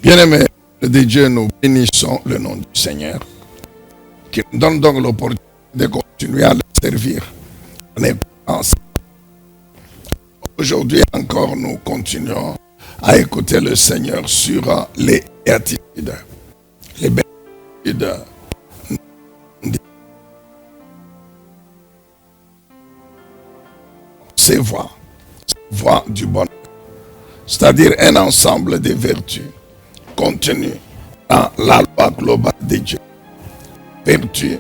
Bien-aimés de Dieu, nous bénissons le nom du Seigneur, qui nous donne donc l'opportunité de continuer à le servir. On est ensemble. Aujourd'hui encore, nous continuons à écouter le Seigneur sur les béatitudes. Les béatitudes, c'est voie du bonheur. C'est-à-dire un ensemble de vertus contenues dans la loi globale de Dieu. Vertus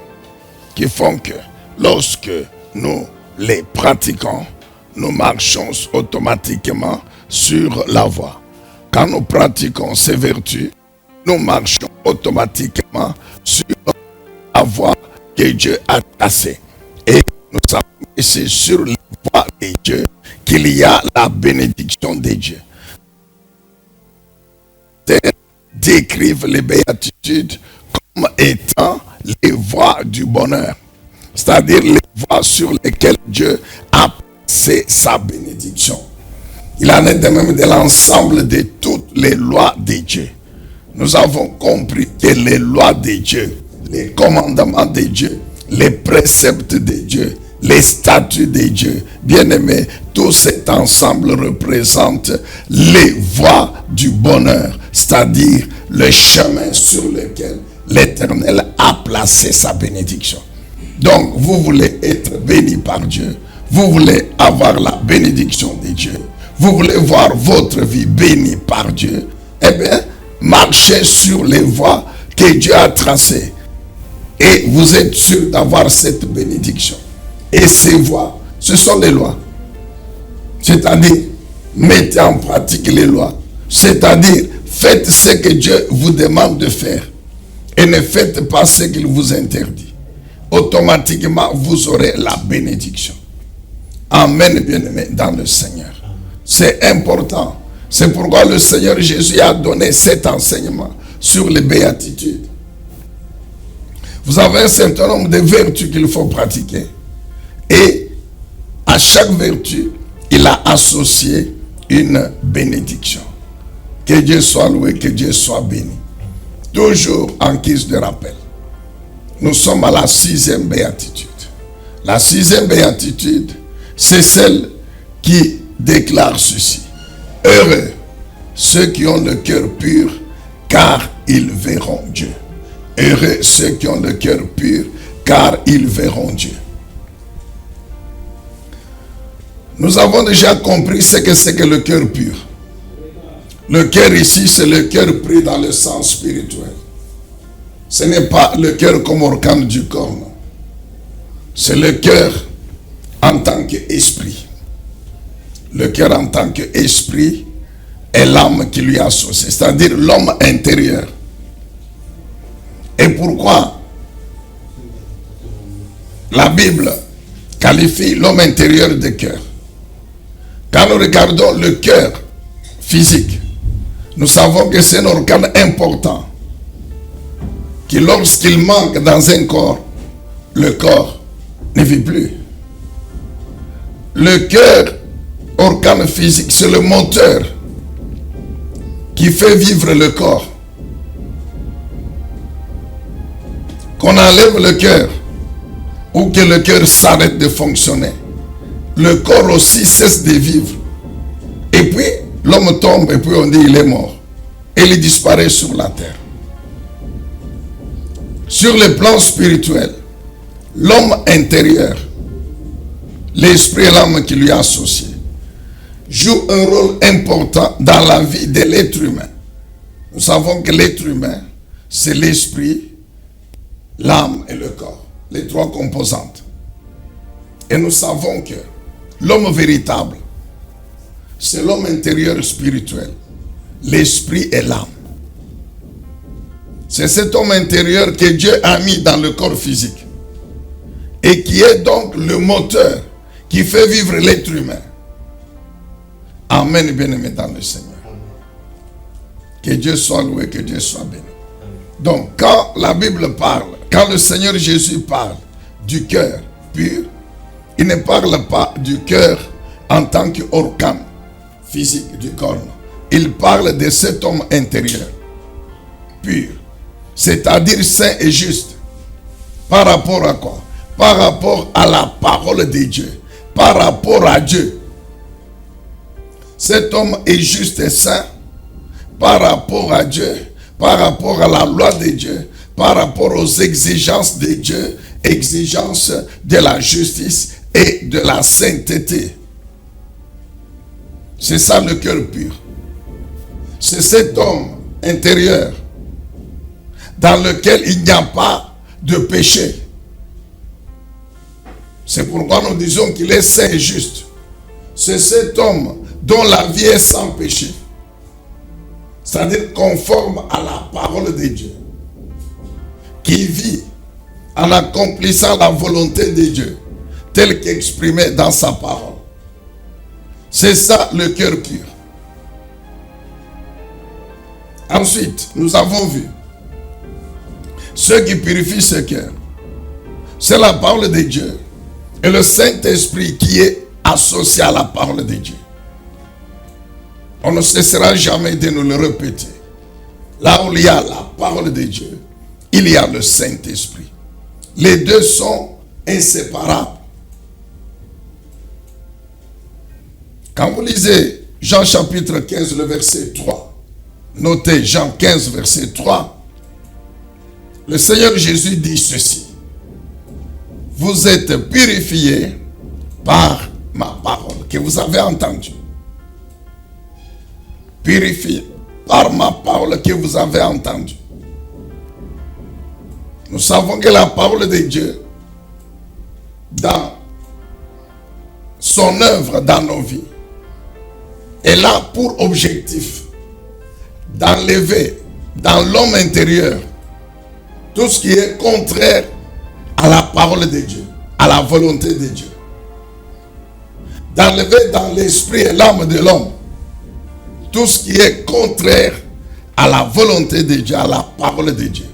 qui font que lorsque nous les pratiquons, nous marchons automatiquement sur la voie. Quand nous pratiquons ces vertus, nous marchons automatiquement sur la voie que Dieu a tracée. Et nous savons que c'est sur la voie de Dieu qu'il y a la bénédiction de Dieu. Décrivent les béatitudes comme étant les voies du bonheur, c'est-à-dire les voies sur lesquelles Dieu a placé sa bénédiction. Il en est de même de l'ensemble de toutes les lois de Dieu. Nous avons compris que les lois de Dieu, les commandements de Dieu, les préceptes de Dieu, les statuts de Dieu, bien-aimés, tout cet ensemble représente les voies du bonheur, c'est-à-dire le chemin sur lequel l'Éternel a placé sa bénédiction. Donc, vous voulez être béni par Dieu, vous voulez avoir la bénédiction de Dieu, vous voulez voir votre vie bénie par Dieu, eh bien, marchez sur les voies que Dieu a tracées et vous êtes sûr d'avoir cette bénédiction. Et ces voies, ce sont les lois. C'est-à-dire, mettez en pratique les lois. C'est-à-dire, faites ce que Dieu vous demande de faire. Et ne faites pas ce qu'il vous interdit. Automatiquement, vous aurez la bénédiction. Amen, bien-aimés dans le Seigneur. C'est important. C'est pourquoi le Seigneur Jésus a donné cet enseignement sur les béatitudes. Vous avez un certain nombre de vertus qu'il faut pratiquer. Et à chaque vertu, il a associé une bénédiction. Que Dieu soit loué, que Dieu soit béni. Toujours en guise de rappel. Nous sommes à la 6e béatitude. La 6e béatitude, c'est celle qui déclare ceci. Heureux ceux qui ont le cœur pur, car ils verront Dieu. Heureux ceux qui ont le cœur pur, car ils verront Dieu. Nous avons déjà compris ce que c'est que le cœur pur. Le cœur ici, c'est le cœur pris dans le sens spirituel. Ce n'est pas le cœur comme organe du corps, non. C'est le cœur en tant qu'esprit. Le cœur en tant qu'esprit est l'âme qui lui est associée, c'est-à-dire l'homme intérieur. Et pourquoi la Bible qualifie l'homme intérieur de cœur? Quand nous regardons le cœur physique, nous savons que c'est un organe important qui, lorsqu'il manque dans un corps, le corps ne vit plus. Le cœur, organe physique, c'est le moteur qui fait vivre le corps. Qu'on enlève le cœur ou que le cœur s'arrête de fonctionner, le corps aussi cesse de vivre. Et puis, l'homme tombe et puis on dit il est mort. Et il disparaît sur la terre. Sur le plan spirituel, l'homme intérieur, l'esprit et l'âme qui lui est associé, joue un rôle important dans la vie de l'être humain. Nous savons que l'être humain, c'est l'esprit, l'âme et le corps. Les trois composantes. Et nous savons que l'homme véritable, c'est l'homme intérieur spirituel, l'esprit et l'âme. C'est cet homme intérieur que Dieu a mis dans le corps physique et qui est donc le moteur qui fait vivre l'être humain. Amen, bien-aimé dans le Seigneur. Que Dieu soit loué, que Dieu soit béni. Donc, quand la Bible parle, quand le Seigneur Jésus parle du cœur pur, il ne parle pas du cœur en tant qu'organe physique du corps. Il parle de cet homme intérieur. pur. C'est-à-dire saint et juste. Par rapport à quoi? Par rapport à la parole de Dieu. Par rapport à Dieu. Cet homme est juste et saint par rapport à Dieu, par rapport à la loi de Dieu, par rapport aux exigences de Dieu, exigences de la justice et de la sainteté. C'est ça le cœur pur. C'est cet homme intérieur dans lequel il n'y a pas de péché. C'est pourquoi nous disons qu'il est saint et juste. C'est cet homme dont la vie est sans péché. C'est-à-dire conforme à la parole de Dieu. Qui vit en accomplissant la volonté de Dieu, telle qu'exprimée dans sa parole. C'est ça le cœur pur. Ensuite, nous avons vu ceux qui purifient ce cœur. C'est la parole de Dieu et le Saint-Esprit qui est associé à la parole de Dieu. On ne cessera jamais de nous le répéter. Là où il y a la parole de Dieu, il y a le Saint-Esprit. Les deux sont inséparables. Quand vous lisez Jean chapitre 15, le verset 3, notez Jean 15, verset 3, le Seigneur Jésus dit ceci: vous êtes purifiés par ma parole que vous avez entendue. Purifiés par ma parole que vous avez entendue. Nous savons que la parole de Dieu, dans son œuvre dans nos vies, est là pour objectif d'enlever dans l'homme intérieur tout ce qui est contraire à la parole de Dieu, à la volonté de Dieu. D'enlever dans l'esprit et l'âme de l'homme tout ce qui est contraire à la volonté de Dieu, à la parole de Dieu.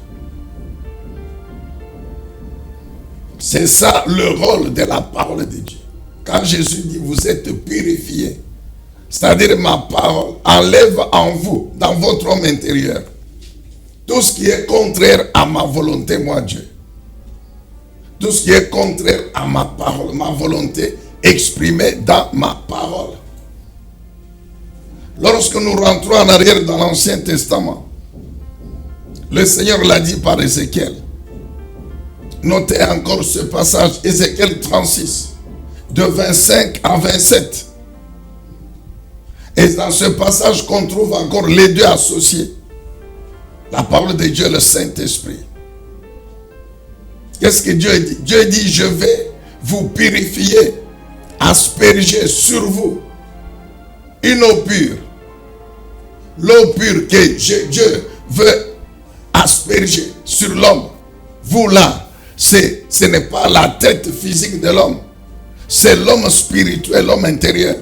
C'est ça le rôle de la parole de Dieu. Quand Jésus dit vous êtes purifiés, c'est-à-dire ma parole enlève en vous, dans votre homme intérieur, tout ce qui est contraire à ma volonté, moi Dieu. Tout ce qui est contraire à ma parole, ma volonté exprimée dans ma parole. Lorsque nous rentrons en arrière dans l'Ancien Testament, le Seigneur l'a dit par Ézéchiel. Notez encore ce passage, Ézéchiel 36, de 25 à 27. Et dans ce passage qu'on trouve encore les deux associés. La parole de Dieu et le Saint-Esprit. Qu'est-ce que Dieu dit? Dieu dit, je vais vous purifier, asperger sur vous une eau pure. L'eau pure que Dieu veut asperger sur l'homme. Vous là, ce n'est pas la tête physique de l'homme. C'est l'homme spirituel, l'homme intérieur.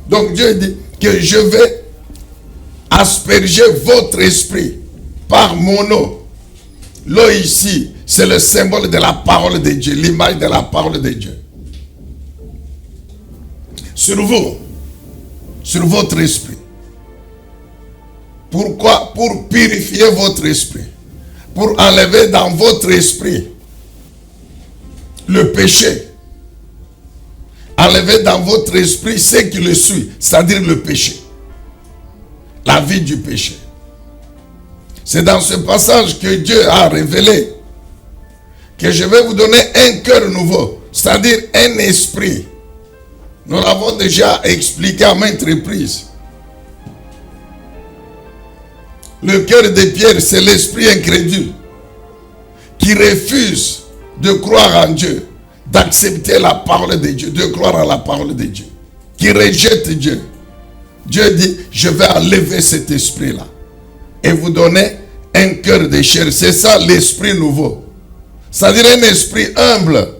Donc Dieu dit que je vais asperger votre esprit par mon eau. L'eau ici, c'est le symbole de la parole de Dieu, l'image de la parole de Dieu. Sur vous, sur votre esprit. Pourquoi? Pour purifier votre esprit. Pour enlever dans votre esprit le péché. Enlever dans votre esprit ce qui le suit, c'est-à-dire le péché. La vie du péché. C'est dans ce passage que Dieu a révélé que je vais vous donner un cœur nouveau, c'est-à-dire un esprit. Nous l'avons déjà expliqué à maintes reprises. Le cœur de Pierre, c'est l'esprit incrédule qui refuse de croire en Dieu, d'accepter la parole de Dieu, de croire à la parole de Dieu, qui rejette Dieu. Dieu dit, je vais enlever cet esprit-là et vous donner un cœur de chair. C'est ça l'esprit nouveau. C'est-à-dire un esprit humble,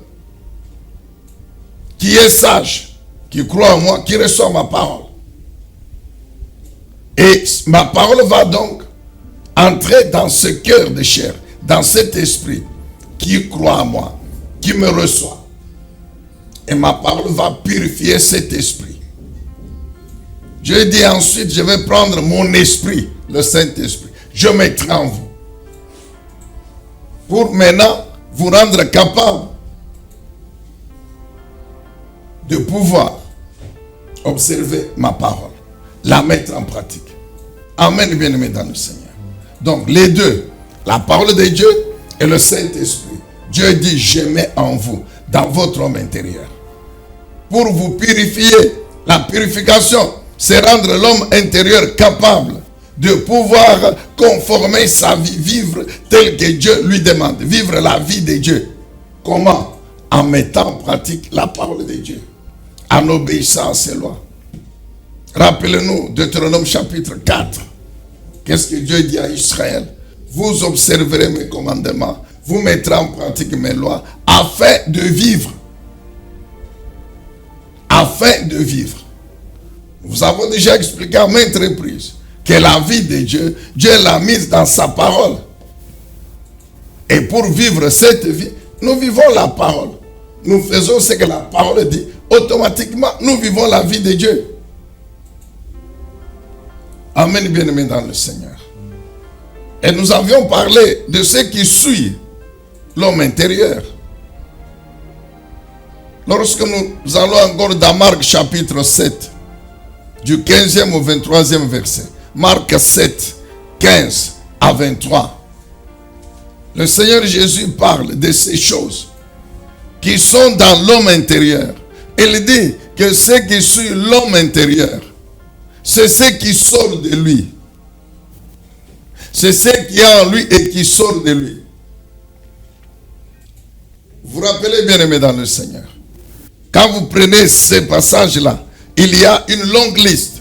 qui est sage, qui croit en moi, qui reçoit ma parole. Et ma parole va donc entrer dans ce cœur de chair, dans cet esprit qui croit en moi, qui me reçoit. Et ma parole va purifier cet esprit. Je dis ensuite, je vais prendre mon esprit, le Saint-Esprit. Je mettrai en vous. pour maintenant vous rendre capable de pouvoir observer ma parole, la mettre en pratique. Amen, bien-aimés dans le Seigneur. Donc, les deux, la parole de Dieu et le Saint-Esprit. Dieu dit, je mets en vous, dans votre homme intérieur, pour vous purifier. La purification, c'est rendre l'homme intérieur capable de pouvoir conformer sa vie, vivre tel que Dieu lui demande, vivre la vie de Dieu. Comment? En mettant en pratique la parole de Dieu, en obéissant à ses lois. Rappelez-nous Deutéronome chapitre 4. Qu'est-ce que Dieu dit à Israël? Vous observerez mes commandements, vous mettrez en pratique mes lois, afin de vivre. Afin de vivre. Nous avons déjà expliqué à maintes reprises que la vie de Dieu, Dieu l'a mise dans sa parole. Et pour vivre cette vie, nous vivons la parole. Nous faisons ce que la parole dit. Automatiquement, nous vivons la vie de Dieu. Amen, bien-aimés dans le Seigneur. Et nous avions parlé de ce qui suit l'homme intérieur. Lorsque nous allons encore dans Marc chapitre 7, du 15e au 23e verset. Marc 7, 15 à 23. Le Seigneur Jésus parle de ces choses qui sont dans l'homme intérieur. Il dit que ce qui suit l'homme intérieur, c'est ce qui sort de lui. C'est ce qui est en lui et qui sort de lui. Vous vous rappelez, bien-aimés dans le Seigneur, quand vous prenez ces passages-là, il y a une longue liste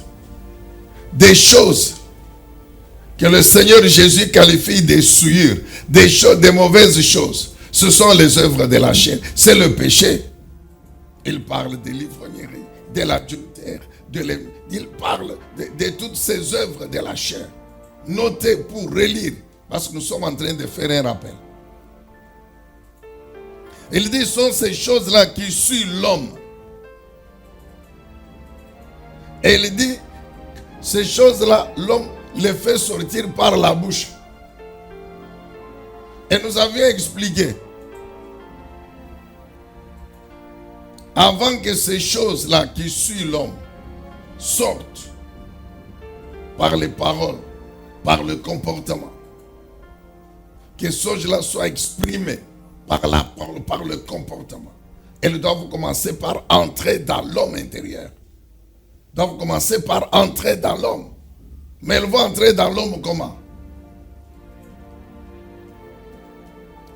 des choses que le Seigneur Jésus qualifie de souillures, des choses, des mauvaises choses. Ce sont les œuvres de la chair. C'est le péché. Il parle de l'ivrognerie, de l'adultère, il parle de toutes ces œuvres de la chair. Notez pour relire, parce que nous sommes en train de faire un rappel. Il dit, ce sont ces choses-là qui suivent l'homme. Et il dit, ces choses-là, l'homme les fait sortir par la bouche. Et nous avions expliqué, avant que ces choses-là qui suivent l'homme sortent par les paroles, par le comportement, que ces choses-là soient exprimées par la parole, par le comportement. Elles doivent commencer par entrer dans l'homme intérieur. Doivent commencer par entrer dans l'homme. Mais elles vont entrer dans l'homme comment?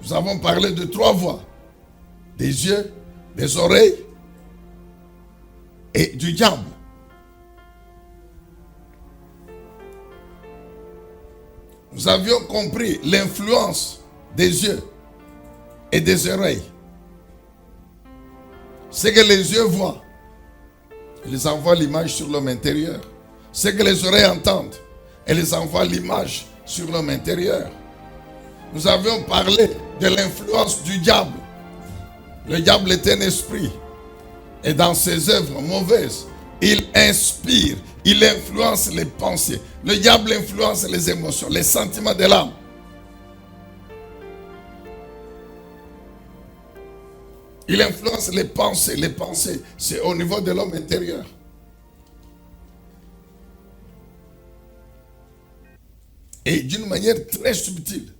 Nous avons parlé de 3 voies. Des yeux, des oreilles et du diable. Nous avions compris l'influence des yeux et des oreilles. Ce que les yeux voient, ils envoient l'image sur l'homme intérieur. Ce que les oreilles entendent, elles envoient l'image sur l'homme intérieur. Nous avions parlé de l'influence du diable. Le diable est un esprit. Et dans ses œuvres mauvaises, il inspire, il influence les pensées. Le diable influence les émotions, les sentiments de l'âme. Il influence les pensées. Les pensées, c'est au niveau de l'homme intérieur. Et d'une manière très subtile.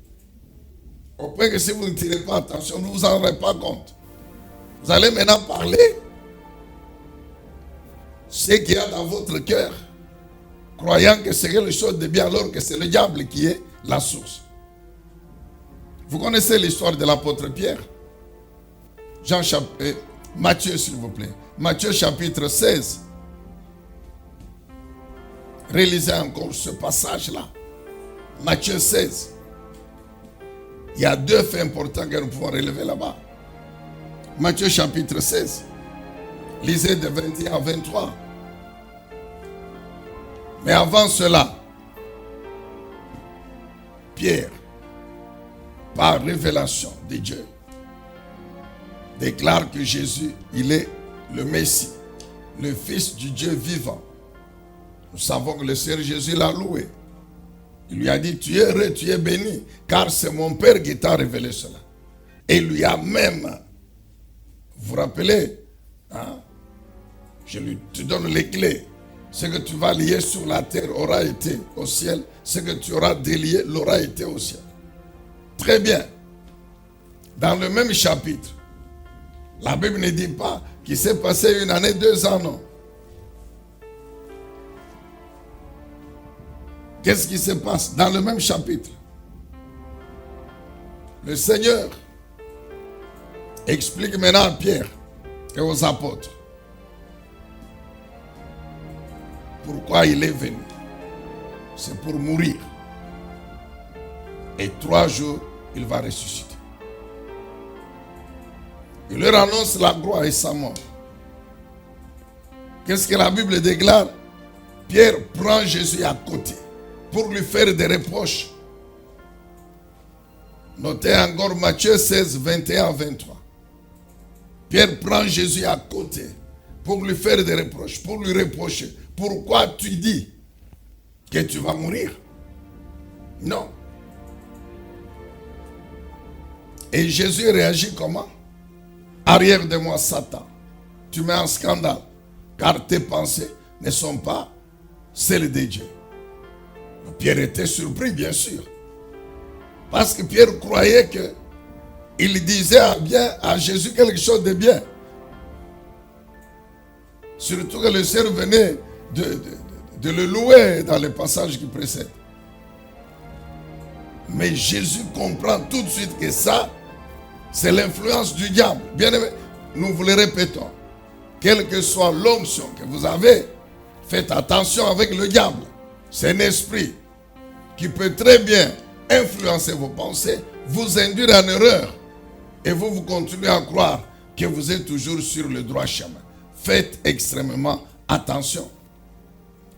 Au point que si vous ne tirez pas attention, vous ne vous en rendrez pas compte. Vous allez maintenant parler ce qu'il y a dans votre cœur, croyant que c'est quelque chose de bien alors que c'est le diable qui est la source. Vous connaissez l'histoire de l'apôtre Pierre? Matthieu, s'il vous plaît. Matthieu chapitre 16. Réalisez encore ce passage-là. Matthieu 16. Il y a 2 faits importants que nous pouvons relever là-bas. Matthieu chapitre 16. Lisez de 21 à 23. Mais avant cela, Pierre, par révélation de Dieu, déclare que Jésus, il est le Messie, le Fils du Dieu vivant. Nous savons que le Seigneur Jésus l'a loué. Il lui a dit, tu es heureux, tu es béni, car c'est mon Père qui t'a révélé cela. Et il lui a même, vous vous rappelez, hein, je lui te donne les clés. Ce que tu vas lier sur la terre aura été au ciel. Ce que tu auras délié l'aura été au ciel. Très bien. Dans le même chapitre, la Bible ne dit pas qu'il s'est passé 1 année, 2 ans, non. Qu'est-ce qui se passe dans le même chapitre? Le Seigneur explique maintenant à Pierre et aux apôtres pourquoi il est venu. C'est pour mourir. Et 3 jours, il va ressusciter. Il leur annonce la gloire et sa mort. Qu'est-ce que la Bible déclare? Pierre prend Jésus à côté pour lui faire des reproches. Notez encore Matthieu 16, 21 à 23. Pierre prend Jésus à côté pour lui faire des reproches, pour lui reprocher. Pourquoi tu dis que tu vas mourir? Non. Et Jésus réagit comment? Arrière de moi, Satan. Tu mets en scandale, car tes pensées ne sont pas celles de Dieu. Pierre était surpris, bien sûr. Parce que Pierre croyait qu'il disait à Jésus quelque chose de bien. Surtout que le Seigneur venait de le louer dans les passages qui précèdent. Mais Jésus comprend tout de suite que ça, c'est l'influence du diable. Bien aimé, nous vous le répétons. Quelle que soit l'onction que vous avez, faites attention avec le diable. C'est un esprit qui peut très bien influencer vos pensées, vous induire en erreur. Et vous continuez à croire que vous êtes toujours sur le droit chemin. Faites extrêmement attention.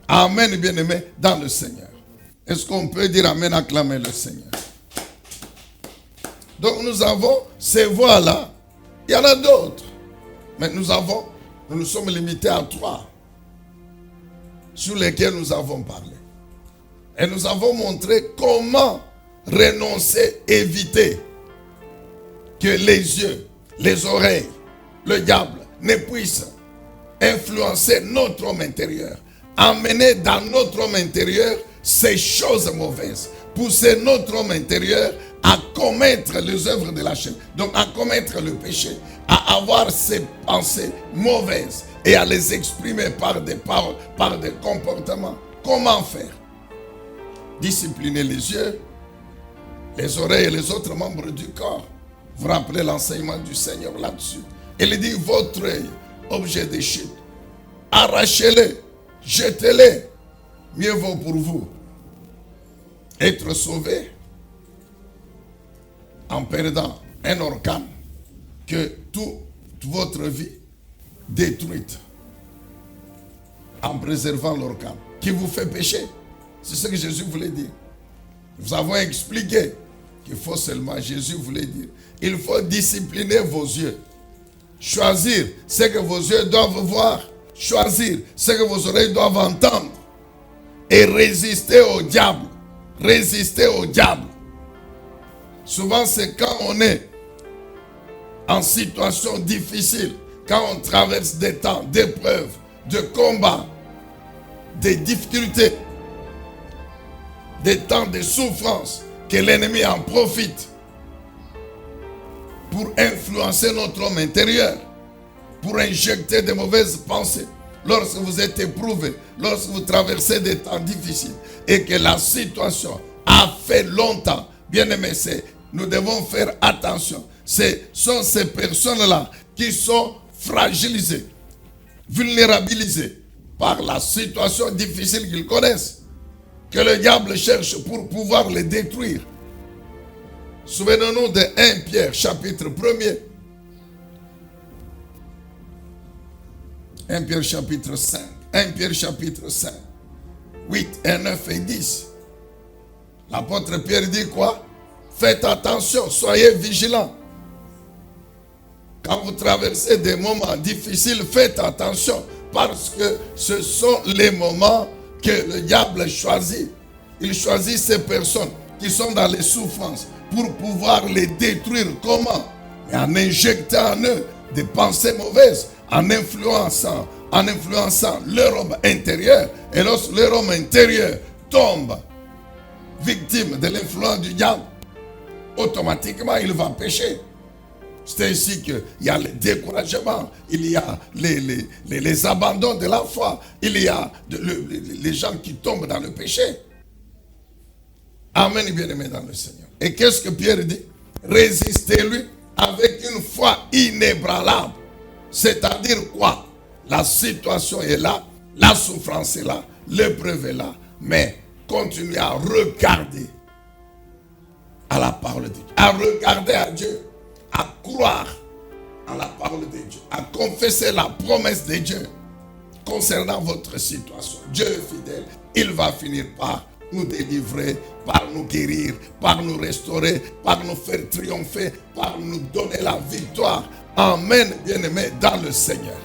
Amen, bien-aimés, dans le Seigneur. Est-ce qu'on peut dire Amen, acclamer le Seigneur? Donc nous avons ces voies-là. Il y en a d'autres. Mais nous nous sommes limités à 3 sur lesquels nous avons parlé. Et nous avons montré comment renoncer, éviter que les yeux, les oreilles, le diable ne puissent influencer notre homme intérieur, amener dans notre homme intérieur ces choses mauvaises, pousser notre homme intérieur à commettre les œuvres de la chair, donc à commettre le péché, à avoir ces pensées mauvaises et à les exprimer par des paroles, par des comportements. Comment faire? Discipliner les yeux, les oreilles et les autres membres du corps. Vous rappelez l'enseignement du Seigneur là-dessus. Il dit, votre œil, objet de chute, arrachez-le, jetez-le. Mieux vaut pour vous être sauvé en perdant un organe que toute votre vie détruite en préservant l'organe qui vous fait pécher. C'est ce que Jésus voulait dire. Nous avons expliqué qu'il faut seulement, Jésus voulait dire, il faut discipliner vos yeux. Choisir ce que vos yeux doivent voir. Choisir ce que vos oreilles doivent entendre. Et résister au diable. Résister au diable. Souvent c'est quand on est en situation difficile, quand on traverse des temps d'épreuves, de combats, des difficultés, des temps de souffrance, que l'ennemi en profite pour influencer notre homme intérieur, pour injecter de mauvaises pensées. Lorsque vous êtes éprouvé, lorsque vous traversez des temps difficiles et que la situation a fait longtemps, bien aimé, nous devons faire attention. Ce sont ces personnes-là qui sont fragilisées, vulnérabilisées par la situation difficile qu'ils connaissent, que le diable cherche pour pouvoir les détruire. Souvenons-nous de 1 Pierre chapitre 1er. 1 Pierre chapitre 5. 1 Pierre chapitre 5. 8 et 9 et 10. L'apôtre Pierre dit quoi? Faites attention, soyez vigilants. Quand vous traversez des moments difficiles, faites attention. Parce que ce sont les moments que le diable choisit Il choisit ces personnes qui sont dans les souffrances pour pouvoir les détruire. Comment? Mais en injectant en eux des pensées mauvaises, en influençant leur homme intérieur. Et lorsque leur homme intérieur tombe victime de l'influence du diable, automatiquement il va pécher. C'est ainsi qu'il y a le découragement, il y a les abandons de la foi, il y a les gens qui tombent dans le péché. Amen, bien-aimé dans le Seigneur. Et qu'est-ce que Pierre dit? Résistez-lui avec une foi inébranlable. C'est-à-dire quoi? La situation est là, la souffrance est là, l'épreuve est là, mais continuez à regarder à la parole de Dieu, à regarder à Dieu, à croire à la parole de Dieu, à confesser la promesse de Dieu concernant votre situation. Dieu est fidèle, il va finir par nous délivrer, par nous guérir, par nous restaurer, par nous faire triompher, par nous donner la victoire. Amen, bien-aimés dans le Seigneur.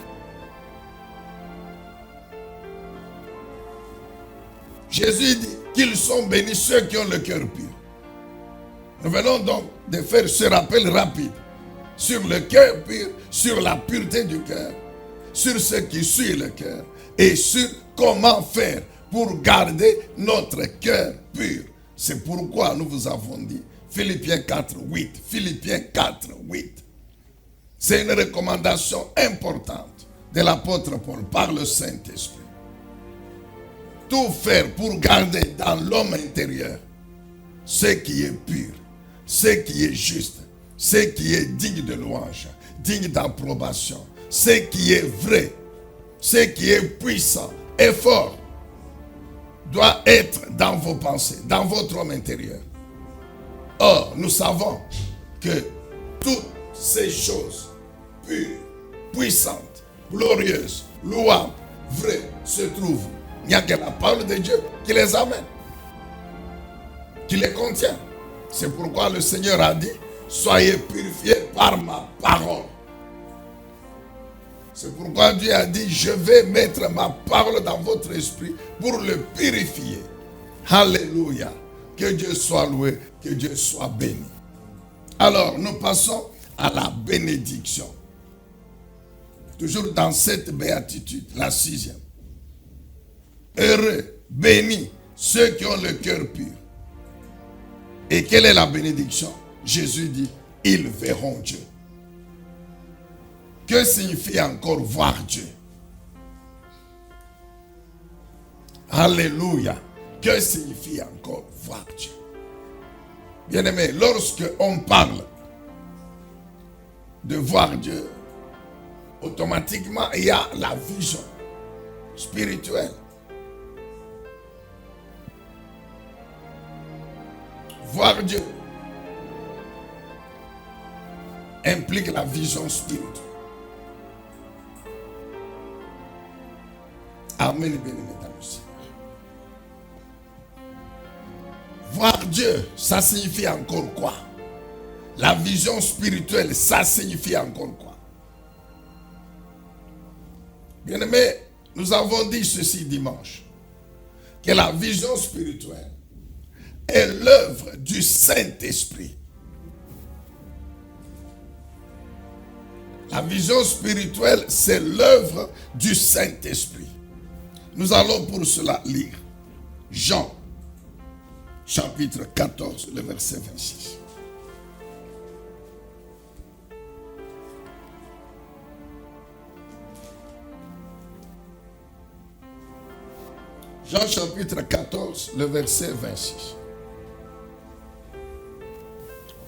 Jésus dit qu'ils sont bénis ceux qui ont le cœur pur. Nous venons donc de faire ce rappel rapide sur le cœur pur, sur la pureté du cœur, sur ce qui suit le cœur et sur comment faire pour garder notre cœur pur. C'est pourquoi nous vous avons dit Philippiens 4, 8. Philippiens 4, 8. C'est une recommandation importante de l'apôtre Paul par le Saint-Esprit. Tout faire pour garder dans l'homme intérieur ce qui est pur, ce qui est juste, ce qui est digne de louange, digne d'approbation, ce qui est vrai, ce qui est puissant et fort, doit être dans vos pensées, dans votre homme intérieur. Or, nous savons que toutes ces choses pures, puissantes, glorieuses, louables, vraies, se trouvent. Il n'y a que la parole de Dieu qui les amène, qui les contient. C'est pourquoi le Seigneur a dit, soyez purifiés par ma parole. C'est pourquoi Dieu a dit, je vais mettre ma parole dans votre esprit pour le purifier. Alléluia. Que Dieu soit loué, que Dieu soit béni. Alors, nous passons à la bénédiction. Toujours dans cette béatitude, la 6e. Heureux, bénis ceux qui ont le cœur pur. Et quelle est la bénédiction? Jésus dit, ils verront Dieu. Que signifie encore voir Dieu? Alléluia. Que signifie encore voir Dieu? Bien-aimé, lorsque on parle de voir Dieu, automatiquement il y a la vision spirituelle. Voir Dieu implique la vision spirituelle. Amen, bien-aimé dans le Seigneur. Voir Dieu, ça signifie encore quoi? La vision spirituelle, ça signifie encore quoi? Bien-aimé, nous avons dit ceci dimanche, que la vision spirituelle est l'œuvre du Saint-Esprit. La vision spirituelle, c'est l'œuvre du Saint-Esprit. Nous allons pour cela lire Jean, chapitre 14, le verset 26. Jean chapitre 14, le verset 26.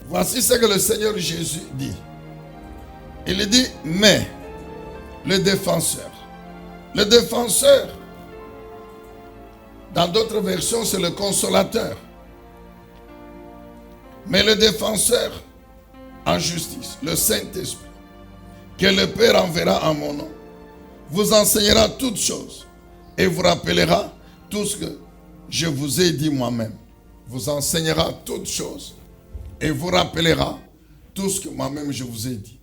Voici ce que le Seigneur Jésus dit. Il dit, mais le défenseur, dans d'autres versions, c'est le consolateur. Mais le défenseur en justice, le Saint-Esprit, que le Père enverra en mon nom, vous enseignera toutes choses et vous rappellera tout ce que je vous ai dit moi-même. Vous enseignera toutes choses et vous rappellera tout ce que moi-même je vous ai dit.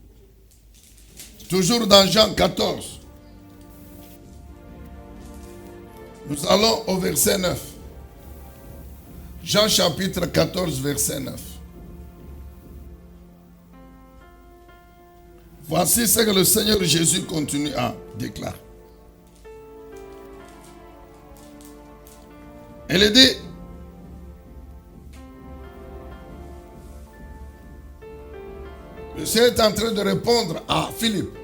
Toujours dans Jean 14. Nous allons au verset 9. Jean chapitre 14, verset 9. Voici ce que le Seigneur Jésus continue à déclarer. Il dit, le Seigneur est en train de répondre à Philippe.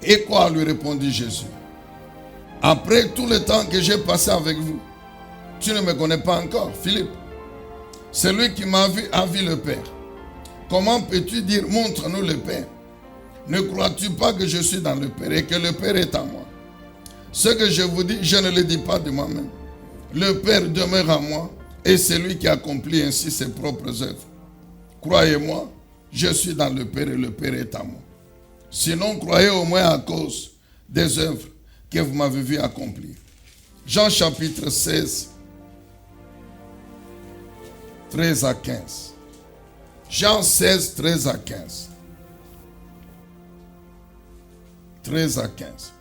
Et quoi lui répondit Jésus? Après tout le temps que j'ai passé avec vous, tu ne me connais pas encore, Philippe. Celui qui m'a vu a vu le Père. Comment peux-tu dire, montre-nous le Père? Ne crois-tu pas que je suis dans le Père et que le Père est en moi? Ce que je vous dis, je ne le dis pas de moi-même. Le Père demeure en moi et c'est lui qui accomplit ainsi ses propres œuvres. Croyez-moi, je suis dans le Père et le Père est en moi. Sinon, croyez au moins à cause des œuvres que vous m'avez vu accomplir. Jean chapitre 16, 13 à 15. Jean 16, 13 à 15. 13 à 15.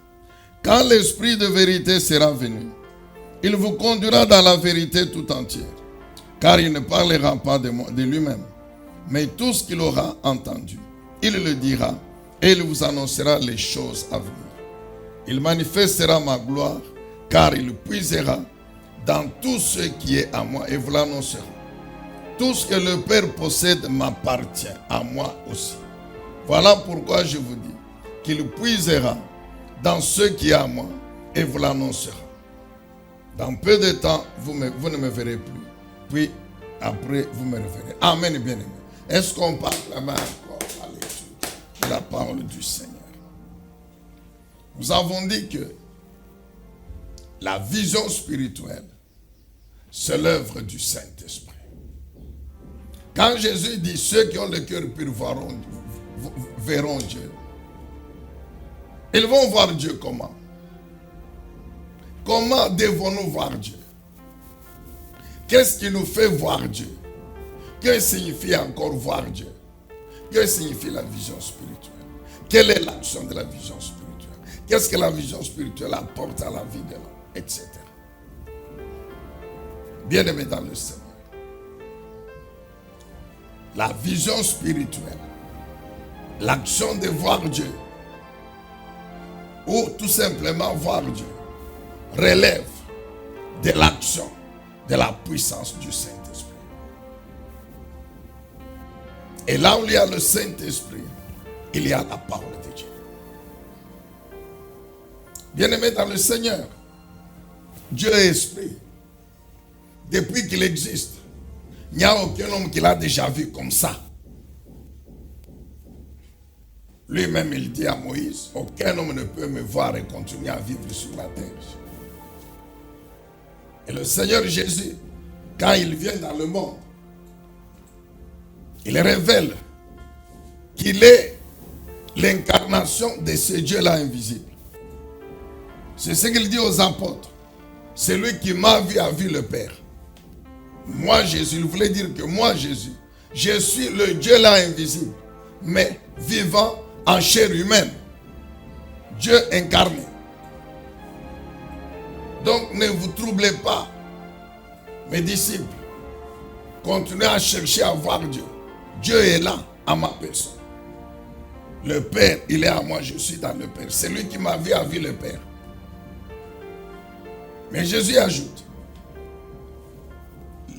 Quand l'Esprit de vérité sera venu, il vous conduira dans la vérité tout entière, car il ne parlera pas de lui-même, mais tout ce qu'il aura entendu, il le dira et il vous annoncera les choses à venir. Il manifestera ma gloire, car il puisera dans tout ce qui est à moi et vous l'annoncera. Tout ce que le Père possède m'appartient à moi aussi. Voilà pourquoi je vous dis qu'il puisera dans ce qui est à moi et vous l'annoncera. Dans peu de temps, vous ne me verrez plus. Puis, après, vous me reverrez. Amen, bien-aimé. Est-ce qu'on parle la main encore à l'étude de la parole du Seigneur? Nous avons dit que la vision spirituelle, c'est l'œuvre du Saint-Esprit. Quand Jésus dit, ceux qui ont le cœur pur verront Dieu. Ils vont voir Dieu comment? Comment devons-nous voir Dieu? Qu'est-ce qui nous fait voir Dieu? Que signifie encore voir Dieu? Que signifie la vision spirituelle? Quelle est l'action de la vision spirituelle? Qu'est-ce que la vision spirituelle apporte à la vie de l'homme? Etc. Bien-aimé dans le Seigneur. La vision spirituelle, l'action de voir Dieu, ou tout simplement voir Dieu, relève de l'action, de la puissance du Saint-Esprit. Et là où il y a le Saint-Esprit, il y a la parole de Dieu. Bien-aimé dans le Seigneur, Dieu est esprit. Depuis qu'il existe, il n'y a aucun homme qui l'a déjà vu comme ça. Lui-même, il dit à Moïse, aucun homme ne peut me voir et continuer à vivre sur la terre. Et le Seigneur Jésus, quand il vient dans le monde, il révèle qu'il est l'incarnation de ce Dieu-là invisible. C'est ce qu'il dit aux apôtres. Celui qui m'a vu a vu le Père. Moi, Jésus, il voulait dire que moi, Jésus, je suis le Dieu-là invisible, mais vivant en chair humaine. Dieu incarné. Donc, ne vous troublez pas, mes disciples. Continuez à chercher à voir Dieu. Dieu est là, à ma personne. Le Père, il est à moi, je suis dans le Père. Celui qui m'a vu a vu le Père. Mais Jésus ajoute,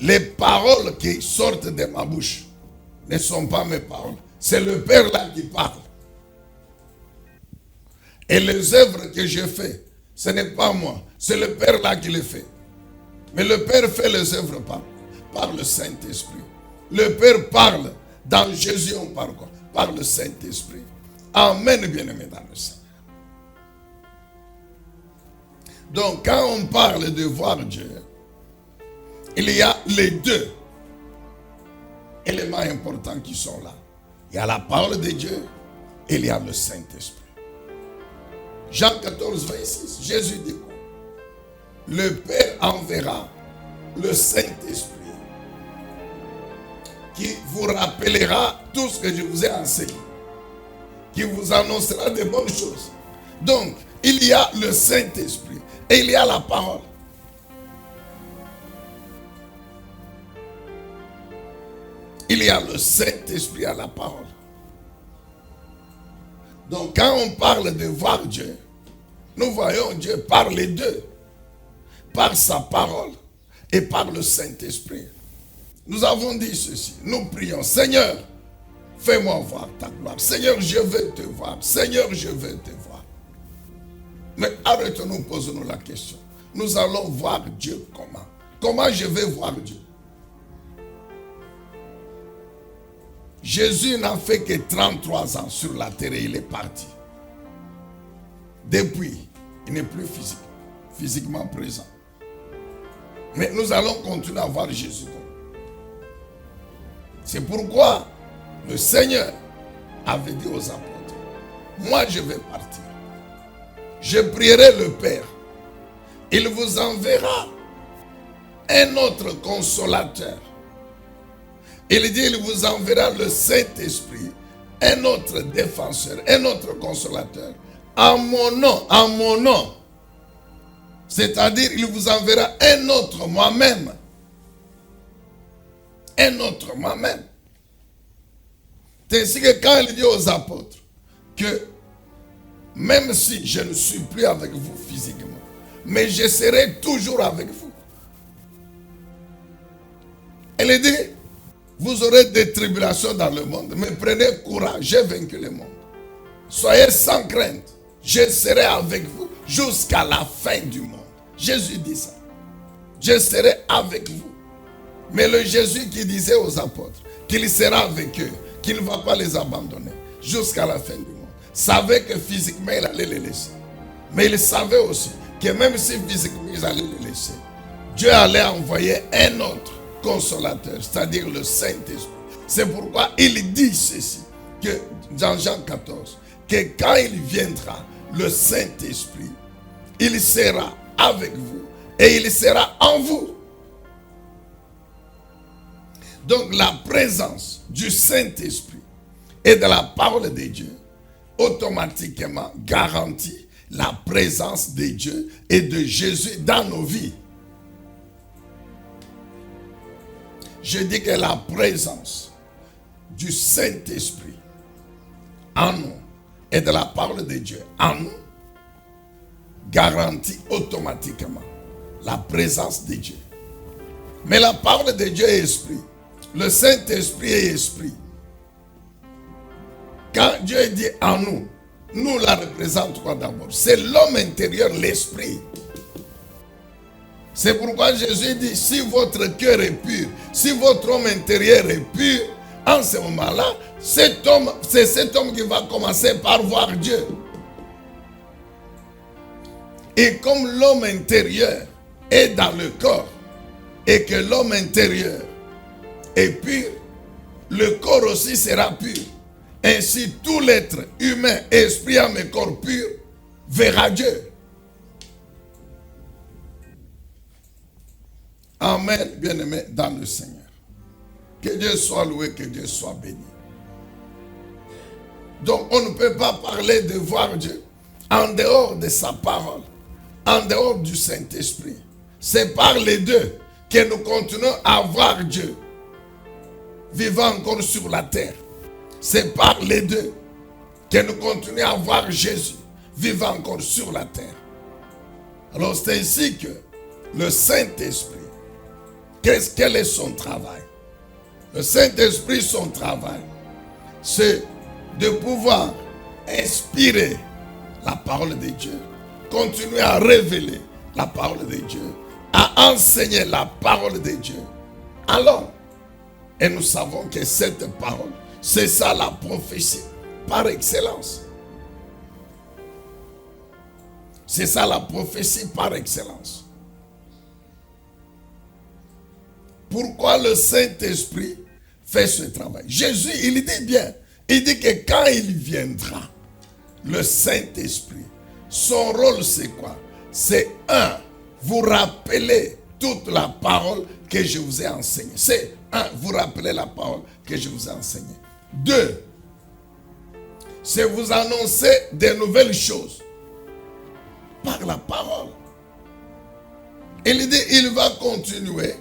les paroles qui sortent de ma bouche ne sont pas mes paroles. C'est le Père là qui parle. Et les œuvres que je fais, ce n'est pas moi. C'est le Père là qui les fait. Mais le Père fait les œuvres par le Saint-Esprit. Le Père parle. Dans Jésus, on parle quoi? Par le Saint-Esprit. Amen, bien-aimé dans le Seigneur. Donc, quand on parle de voir Dieu, il y a les deux éléments importants qui sont là. Il y a la parole de Dieu et il y a le Saint-Esprit. Jean 14, 26, Jésus dit quoi? Le Père enverra le Saint-Esprit qui vous rappellera tout ce que je vous ai enseigné, qui vous annoncera de bonnes choses. Donc, il y a le Saint-Esprit et il y a la parole. il y a le Saint-Esprit à la parole. Donc quand on parle de voir Dieu, nous voyons Dieu par les deux, par sa parole et par le Saint-Esprit. Nous avons dit ceci, nous prions, Seigneur, fais-moi voir ta gloire. Seigneur, je veux te voir. Seigneur, je veux te voir. Mais arrêtons-nous, posons-nous la question. Nous allons voir Dieu comment? Comment je vais voir Dieu? Jésus n'a fait que 33 ans sur la terre et il est parti. Depuis, il n'est plus physiquement présent. Mais nous allons continuer à voir Jésus. C'est pourquoi le Seigneur avait dit aux apôtres, moi je vais partir. Je prierai le Père. Il vous enverra un autre consolateur. Il dit, il vous enverra le Saint-Esprit, un autre défenseur, un autre consolateur, en mon nom. C'est-à-dire, il vous enverra un autre moi-même. Un autre moi-même. C'est ainsi que quand il dit aux apôtres que même si je ne suis plus avec vous physiquement, mais je serai toujours avec vous. Il dit, vous aurez des tribulations dans le monde, mais prenez courage, j'ai vaincu le monde. Soyez sans crainte, je serai avec vous jusqu'à la fin du monde. Jésus dit ça. Je serai avec vous. Mais le Jésus qui disait aux apôtres qu'il sera avec eux, qu'il ne va pas les abandonner jusqu'à la fin du monde, savait que physiquement il allait les laisser. Mais il savait aussi que même si physiquement ils allaient les laisser, Dieu allait envoyer un autre consolateur, c'est-à-dire le Saint-Esprit. C'est pourquoi il dit ceci, que dans Jean 14, que quand il viendra, le Saint-Esprit, il sera avec vous et il sera en vous. Donc la présence du Saint-Esprit et de la parole de Dieu automatiquement garantit la présence de Dieu et de Jésus dans nos vies. Je dis que la présence du Saint-Esprit en nous et de la parole de Dieu en nous garantit automatiquement la présence de Dieu. Mais la parole de Dieu est esprit. Le Saint-Esprit est esprit. Quand Dieu dit en nous, nous la représentons quoi d'abord? C'est l'homme intérieur, l'esprit. C'est pourquoi Jésus dit, si votre cœur est pur, si votre homme intérieur est pur, en ce moment-là, c'est cet homme qui va commencer par voir Dieu. Et comme l'homme intérieur est dans le corps, et que l'homme intérieur est pur, le corps aussi sera pur. Ainsi, tout l'être humain, esprit, âme et corps pur verra Dieu. Amen, bien-aimés dans le Seigneur. Que Dieu soit loué, que Dieu soit béni. Donc, on ne peut pas parler de voir Dieu en dehors de sa parole, en dehors du Saint-Esprit. C'est par les deux que nous continuons à voir Dieu vivant encore sur la terre. C'est par les deux que nous continuons à voir Jésus vivant encore sur la terre. Alors c'est ainsi que le Saint-Esprit, quel est son travail? Le Saint-Esprit, son travail, c'est de pouvoir inspirer la parole de Dieu, continuer à révéler la parole de Dieu, à enseigner la parole de Dieu. Alors, et nous savons que cette parole, c'est ça la prophétie par excellence. C'est ça la prophétie par excellence. Pourquoi le Saint-Esprit fait ce travail? Jésus, il dit bien, il dit que quand il viendra, le Saint-Esprit, son rôle c'est quoi? C'est vous rappeler toute la parole que je vous ai enseignée. C'est vous rappeler la parole que je vous ai enseignée. 2, c'est vous annoncer des nouvelles choses par la parole. Il dit, il va continuer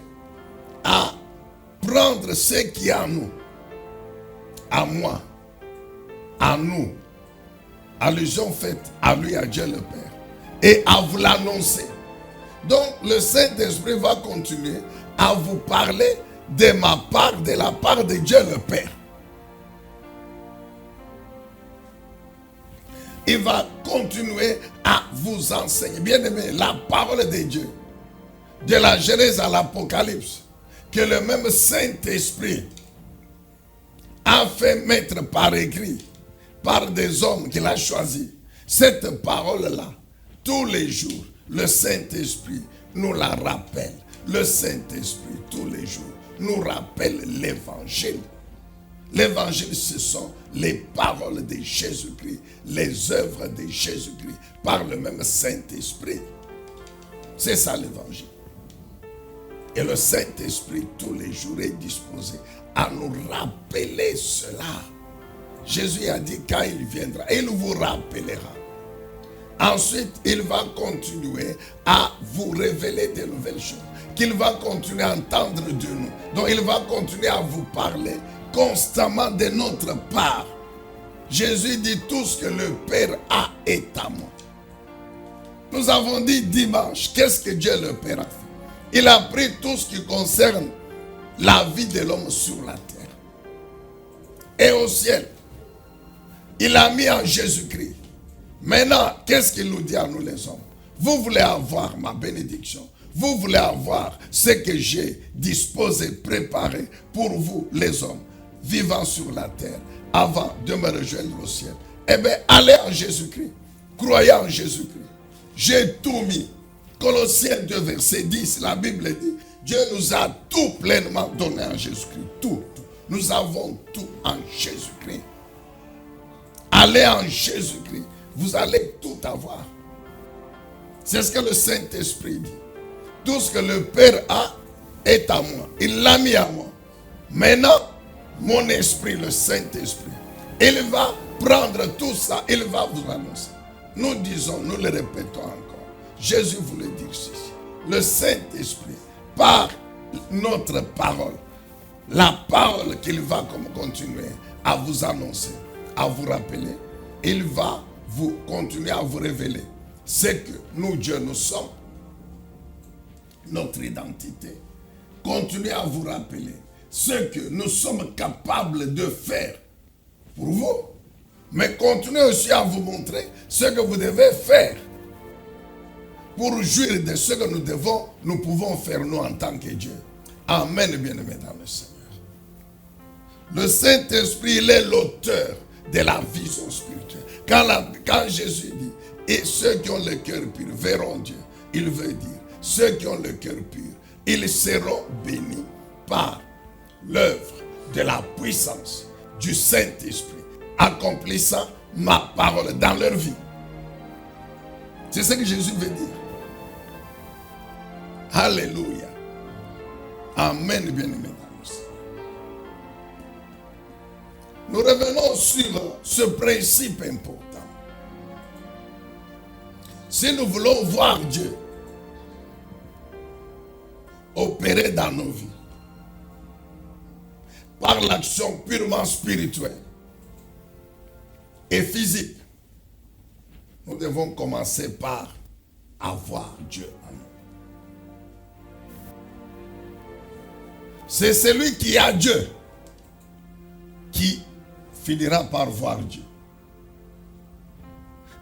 à prendre ce qui est en nous à moi, à nous, allusion faite à lui, à Dieu le Père, et à vous l'annoncer. Donc le Saint-Esprit va continuer à vous parler de ma part, de la part de Dieu le Père. Il va continuer à vous enseigner. Bien aimé, la parole de Dieu, de la Genèse à l'Apocalypse, que le même Saint-Esprit a fait mettre par écrit, par des hommes qu'il a choisis. Cette parole-là, tous les jours, le Saint-Esprit nous la rappelle. Le Saint-Esprit, tous les jours, nous rappelle l'évangile. L'évangile, ce sont les paroles de Jésus-Christ, les œuvres de Jésus-Christ, par le même Saint-Esprit. C'est ça l'évangile. Et le Saint-Esprit, tous les jours, est disposé à nous rappeler cela. Jésus a dit, quand il viendra, il vous rappellera. Ensuite, il va continuer à vous révéler de nouvelles choses, qu'il va continuer à entendre de nous. Donc, il va continuer à vous parler constamment de notre part. Jésus dit, tout ce que le Père a est à moi. Nous avons dit dimanche, qu'est-ce que Dieu le Père a fait? Il a pris tout ce qui concerne la vie de l'homme sur la terre et au ciel. Il a mis en Jésus-Christ. Maintenant, qu'est-ce qu'il nous dit à nous les hommes? Vous voulez avoir ma bénédiction. Vous voulez avoir ce que j'ai disposé, préparé pour vous les hommes vivant sur la terre avant de me rejoindre au ciel. Eh bien, allez en Jésus-Christ. Croyez en Jésus-Christ. J'ai tout mis. Colossiens 2, verset 10, la Bible dit, Dieu nous a tout pleinement donné en Jésus-Christ. Tout. Nous avons tout en Jésus-Christ. Allez en Jésus-Christ. Vous allez tout avoir. C'est ce que le Saint-Esprit dit. Tout ce que le Père a est à moi. Il l'a mis à moi. Maintenant, mon esprit, le Saint-Esprit, il va prendre tout ça, il va vous annoncer. Nous disons, nous le répétons encore. Jésus voulait dire ceci. Le Saint-Esprit, par notre parole, la parole qu'il va continuer à vous annoncer, à vous rappeler, il va vous continuer à vous révéler ce que nous, Dieu, nous sommes, notre identité. Continuez à vous rappeler ce que nous sommes capables de faire pour vous. Mais continuez aussi à vous montrer ce que vous devez faire pour jouir de ce que nous pouvons faire nous en tant que Dieu. Amen, bien-aimés dans le Seigneur. Le Saint-Esprit, il est l'auteur de la vision spirituelle. Quand Jésus dit, et ceux qui ont le cœur pur verront Dieu, il veut dire, ceux qui ont le cœur pur, ils seront bénis par l'œuvre de la puissance du Saint-Esprit, accomplissant ma parole dans leur vie. C'est ce que Jésus veut dire. Alléluia. Amen, bien-aimés. Nous revenons sur ce principe important. Si nous voulons voir Dieu opérer dans nos vies, par l'action purement spirituelle et physique, nous devons commencer par avoir Dieu en nous. C'est celui qui a Dieu qui finira par voir Dieu.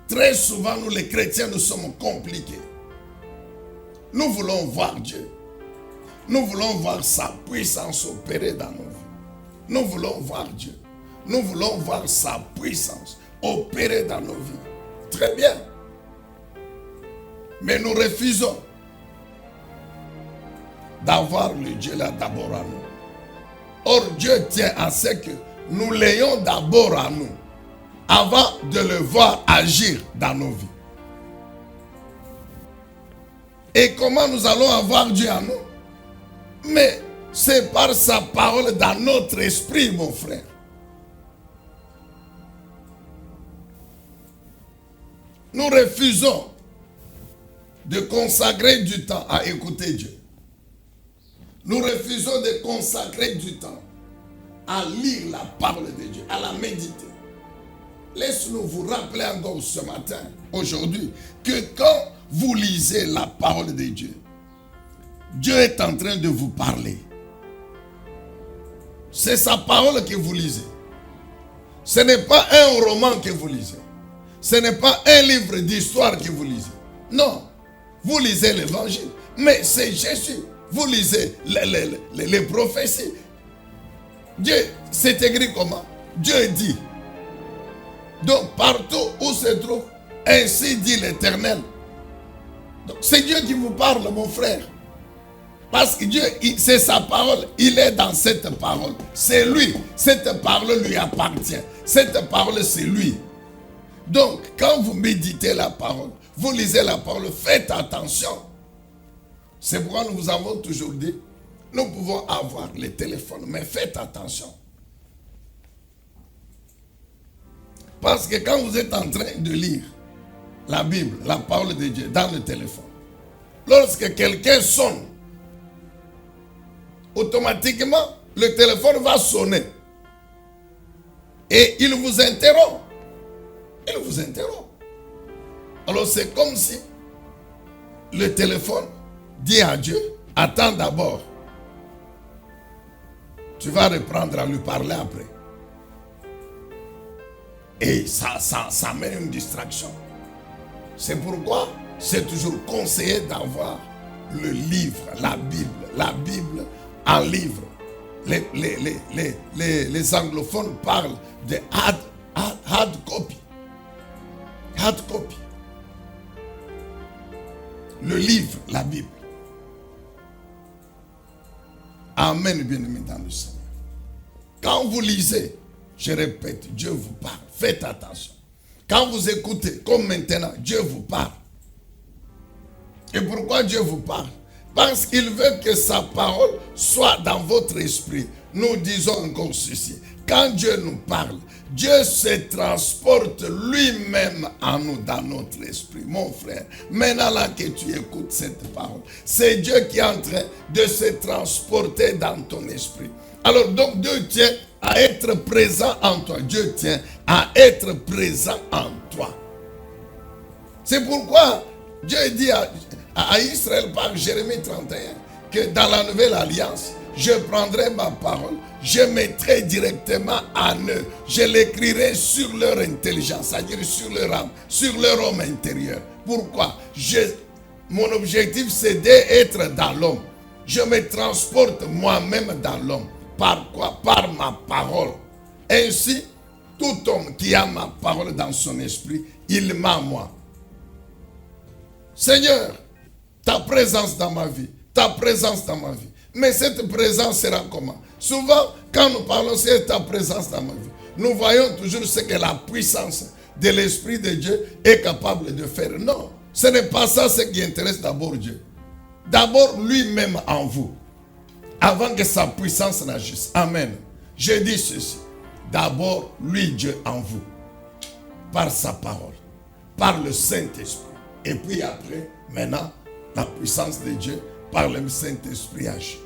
Très souvent, nous les chrétiens, nous sommes compliqués. Nous voulons voir Dieu. Nous voulons voir sa puissance opérer dans nos vies. Nous voulons voir Dieu. Nous voulons voir sa puissance opérer dans nos vies. Très bien. Mais nous refusons d'avoir le Dieu là d'abord à nous. Or, Dieu tient à ce que nous l'ayons d'abord à nous, avant de le voir agir dans nos vies. Et comment nous allons avoir Dieu à nous? Mais c'est par sa parole dans notre esprit, mon frère. Nous refusons de consacrer du temps à écouter Dieu. Nous refusons de consacrer du temps à lire la parole de Dieu, à la méditer. Laisse-nous vous rappeler encore ce matin, aujourd'hui, que quand vous lisez la parole de Dieu, Dieu est en train de vous parler. C'est sa parole que vous lisez. Ce n'est pas un roman que vous lisez. Ce n'est pas un livre d'histoire que vous lisez. Non, vous lisez l'évangile. Mais c'est Jésus. Vous lisez les prophéties. Dieu, c'est écrit comment? Dieu dit. Donc partout où se trouve, ainsi dit l'Éternel. Donc c'est Dieu qui vous parle, mon frère. Parce que Dieu, c'est sa parole. Il est dans cette parole. C'est lui. Cette parole lui appartient. Cette parole, c'est lui. Donc, quand vous méditez la parole, vous lisez la parole, faites attention. C'est pourquoi nous vous avons toujours dit, nous pouvons avoir les téléphones, mais faites attention. Parce que quand vous êtes en train de lire la Bible, la parole de Dieu, dans le téléphone, lorsque quelqu'un sonne, automatiquement, le téléphone va sonner. Et il vous interrompt. Il vous interrompt. Alors c'est comme si le téléphone dit à Dieu, attends d'abord. Tu vas reprendre à lui parler après. Et ça met une distraction. C'est pourquoi c'est toujours conseillé d'avoir le livre, la Bible en livre. Les anglophones parlent de hard copy. Hard copy. Le livre, la Bible. Amen, bien-aimé dans le Seigneur. Quand vous lisez, je répète, Dieu vous parle. Faites attention. Quand vous écoutez, comme maintenant, Dieu vous parle. Et pourquoi Dieu vous parle? Parce qu'il veut que sa parole soit dans votre esprit. Nous disons encore ceci. Quand Dieu nous parle, Dieu se transporte lui-même en nous, dans notre esprit. Mon frère, maintenant là que tu écoutes cette parole, c'est Dieu qui est en train de se transporter dans ton esprit. Alors donc Dieu tient à être présent en toi. Dieu tient à être présent en toi. C'est pourquoi Dieu dit à Israël par Jérémie 31 que dans la nouvelle alliance, je prendrai ma parole, je mettrai directement en eux, je l'écrirai sur leur intelligence, c'est-à-dire sur leur âme, sur leur homme intérieur. Pourquoi? Mon objectif c'est d'être dans l'homme. Je me transporte moi-même dans l'homme. Par quoi? Par ma parole. Ainsi, tout homme qui a ma parole dans son esprit, il m'a moi. Seigneur, ta présence dans ma vie, ta présence dans ma vie. Mais cette présence sera comment? Souvent, quand nous parlons c'est ta présence dans ma vie, nous voyons toujours ce que la puissance de l'Esprit de Dieu est capable de faire. Non, ce n'est pas ça ce qui intéresse d'abord Dieu. D'abord lui-même en vous, avant que sa puissance n'agisse. Amen. Je dis ceci. D'abord, lui, Dieu en vous, par sa parole, par le Saint-Esprit. Et puis après, maintenant, la puissance de Dieu, par le Saint-Esprit agit.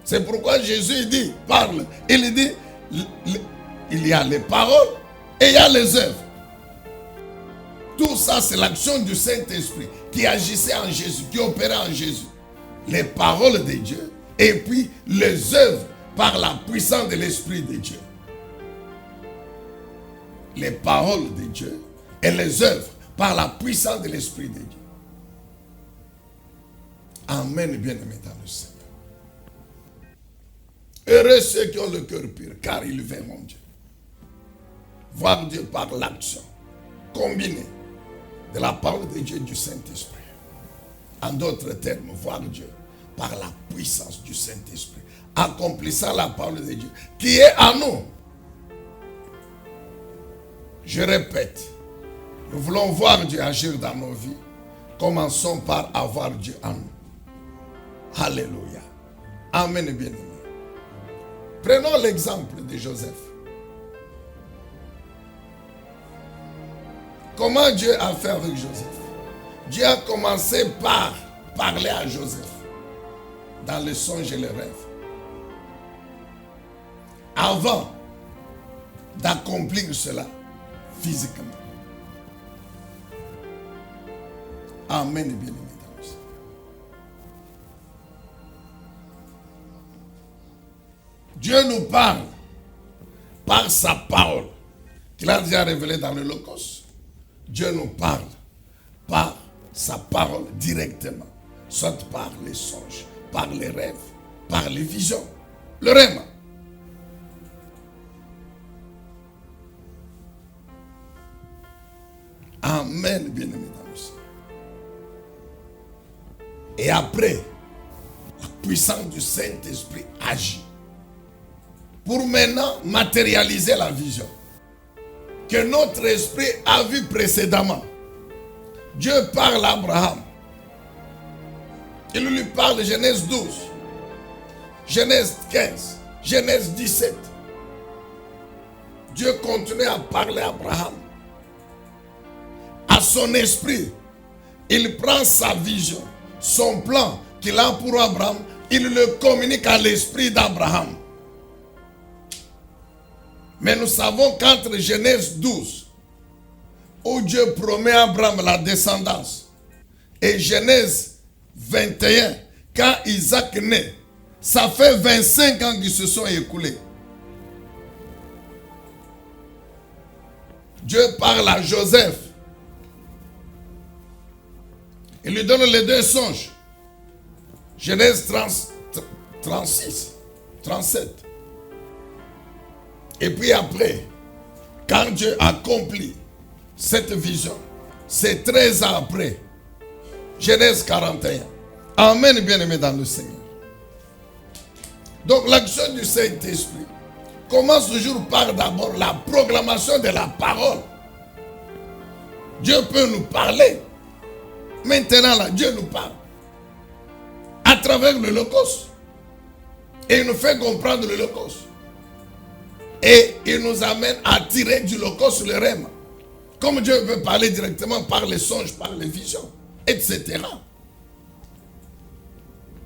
C'est pourquoi Jésus dit, parle. Il dit, il y a les paroles et il y a les œuvres. Tout ça, c'est l'action du Saint-Esprit qui agissait en Jésus, qui opérait en Jésus. Les paroles de Dieu et puis les œuvres par la puissance de l'Esprit de Dieu. Les paroles de Dieu et les œuvres par la puissance de l'Esprit de Dieu. Amen, bien-aimé dans le Seigneur. Heureux ceux qui ont le cœur pur, car ils verront Dieu. Voir Dieu par l'action combinée de la parole de Dieu et du Saint-Esprit. En d'autres termes, voir Dieu par la puissance du Saint-Esprit, accomplissant la parole de Dieu qui est en nous. Je répète, nous voulons voir Dieu agir dans nos vies. Commençons par avoir Dieu en nous. Alléluia. Amen et bien-aimé. Prenons l'exemple de Joseph. Comment Dieu a fait avec Joseph? Dieu a commencé par parler à Joseph dans les songes et les rêves. avant d'accomplir cela physiquement. Amen, bien-aimés. Dieu nous parle par sa parole qu'il a déjà révélée dans le Logos. Dieu nous parle par sa parole directement, soit par les songes, par les rêves, par les visions. Le rêve. Amen, bien-aimés dans le Seigneur. Et après, la puissance du Saint-Esprit agit pour maintenant matérialiser la vision que notre esprit a vue précédemment. Dieu parle à Abraham. Il lui parle de Genèse 12, Genèse 15, Genèse 17. Dieu continue à parler à Abraham. À son esprit, il prend sa vision, son plan qu'il a pour Abraham, il le communique à l'esprit d'Abraham. Mais nous savons qu'entre Genèse 12, où Dieu promet à Abraham la descendance, et Genèse 21, quand Isaac naît, ça fait 25 ans qui se sont écoulés. Dieu parle à Joseph. Il lui donne les deux songes. Genèse 36, 37. Et puis après, quand Dieu accomplit cette vision, c'est 13 ans après, Genèse 41. Amen, bien-aimés dans le Seigneur. Donc l'action du Saint-Esprit commence toujours par d'abord la proclamation de la parole. Dieu peut nous parler. Maintenant là, Dieu nous parle à travers le Logos. Et il nous fait comprendre le Logos. Et il nous amène à tirer du Logos le rêve. Comme Dieu peut parler directement par les songes, par les visions, etc.